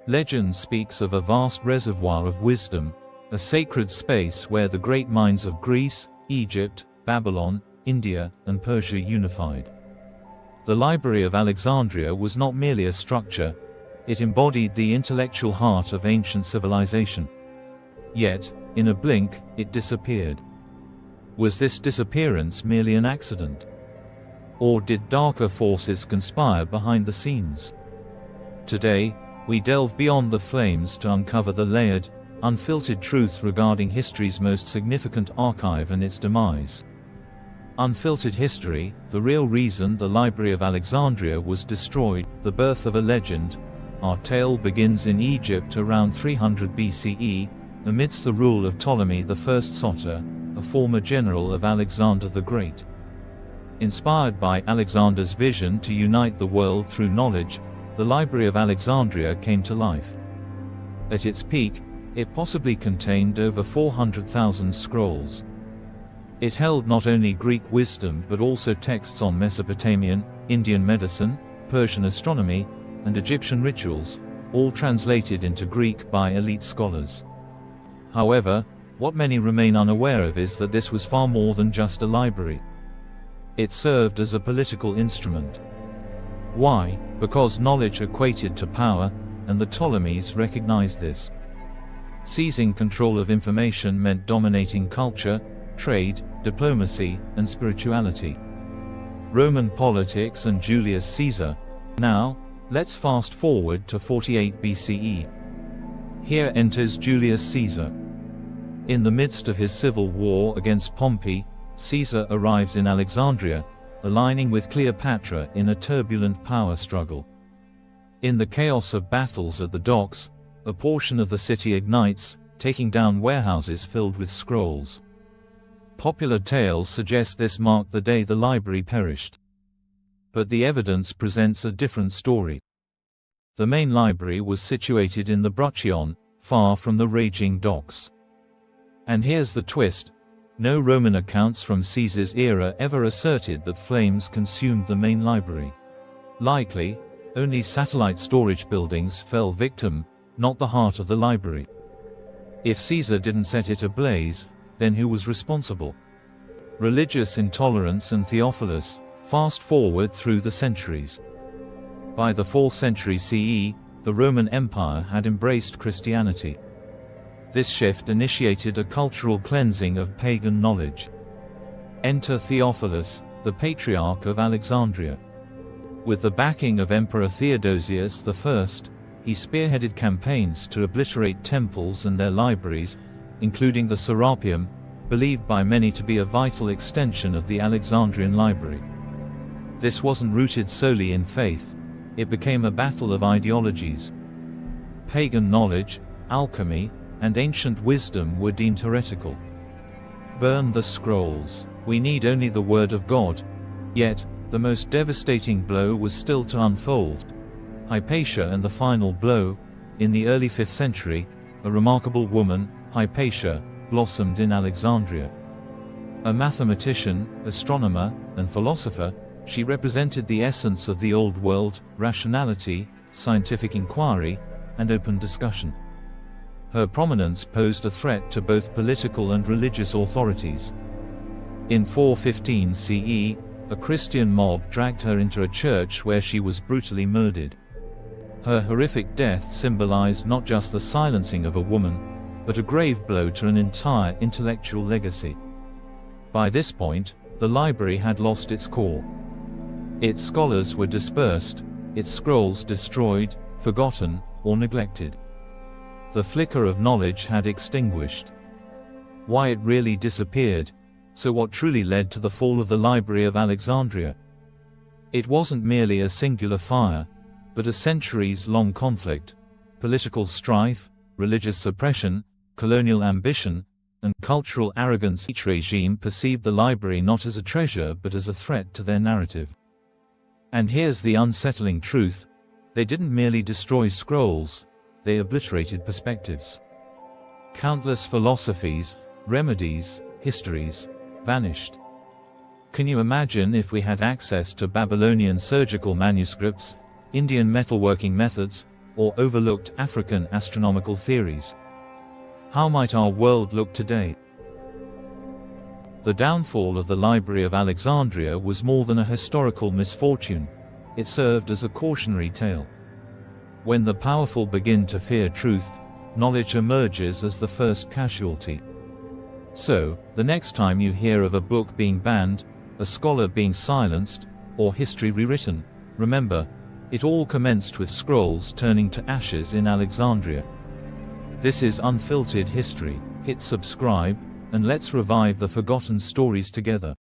Legend speaks of a vast reservoir of wisdom, a sacred space where the great minds of Greece, Egypt, Babylon, India, and Persia unified. The Library of Alexandria was not merely a structure, it embodied the intellectual heart of ancient civilization. Yet, in a blink, it disappeared. Was this disappearance merely an accident? Or did darker forces conspire behind the scenes? Today, we delve beyond the flames to uncover the layered, unfiltered truth regarding history's most significant archive and its demise. Unfiltered History, the real reason the Library of Alexandria was destroyed, the birth of a legend. Our tale begins in Egypt around 300 BCE, amidst the rule of Ptolemy I Soter, a former general of Alexander the Great. Inspired by Alexander's vision to unite the world through knowledge, the Library of Alexandria came to life. At its peak, it possibly contained over 400,000 scrolls. It held not only Greek wisdom but also texts on Mesopotamian, Indian medicine, Persian astronomy, and Egyptian rituals, all translated into Greek by elite scholars. However, what many remain unaware of is that this was far more than just a library. It served as a political instrument. Why? Because knowledge equated to power, and the Ptolemies recognized this. Seizing control of information meant dominating culture, trade, diplomacy, and spirituality. Roman politics and Julius Caesar. Now, let's fast forward to 48 BCE. Here enters Julius Caesar. In the midst of his civil war against Pompey, Caesar arrives in Alexandria, aligning with Cleopatra in a turbulent power struggle. In the chaos of battles at the docks, a portion of the city ignites, taking down warehouses filled with scrolls. Popular tales suggest this marked the day the library perished. But the evidence presents a different story. The main library was situated in the Bruchion, far from the raging docks. And here's the twist: no Roman accounts from Caesar's era ever asserted that flames consumed the main library. Likely, only satellite storage buildings fell victim, not the heart of the library. If Caesar didn't set it ablaze, then who was responsible? Religious intolerance and Theophilus. Fast forward through the centuries. By the 4th century CE, the Roman Empire had embraced Christianity. This shift initiated a cultural cleansing of pagan knowledge. Enter Theophilus, the Patriarch of Alexandria. With the backing of Emperor Theodosius I, he spearheaded campaigns to obliterate temples and their libraries, including the Serapeum, believed by many to be a vital extension of the Alexandrian library. This wasn't rooted solely in faith, it became a battle of ideologies. Pagan knowledge, alchemy, and ancient wisdom were deemed heretical. Burn the scrolls. We need only the word of God. Yet, the most devastating blow was still to unfold. Hypatia and the final blow. In the early 5th century, a remarkable woman, Hypatia, blossomed in Alexandria. A mathematician, astronomer, and philosopher, she represented the essence of the old world: rationality, scientific inquiry, and open discussion. Her prominence posed a threat to both political and religious authorities. In 415 CE, a Christian mob dragged her into a church where she was brutally murdered. Her horrific death symbolized not just the silencing of a woman, but a grave blow to an entire intellectual legacy. By this point, the library had lost its core. Its scholars were dispersed, its scrolls destroyed, forgotten, or neglected. The flicker of knowledge had extinguished. Why it really disappeared? So what truly led to the fall of the Library of Alexandria? It wasn't merely a singular fire, but a centuries-long conflict: political strife, religious suppression, colonial ambition, and cultural arrogance. Each regime perceived the library not as a treasure but as a threat to their narrative. And here's the unsettling truth: they didn't merely destroy scrolls, they obliterated perspectives. Countless philosophies, remedies, histories vanished. Can you imagine if we had access to Babylonian surgical manuscripts, Indian metalworking methods, or overlooked African astronomical theories. How might our world look today? The downfall of the Library of Alexandria was more than a historical misfortune. It served as a cautionary tale. When the powerful begin to fear truth, knowledge emerges as the first casualty. So, the next time you hear of a book being banned, a scholar being silenced, or history rewritten, remember, it all commenced with scrolls turning to ashes in Alexandria. This is Unfiltered History. Hit subscribe, and let's revive the forgotten stories together.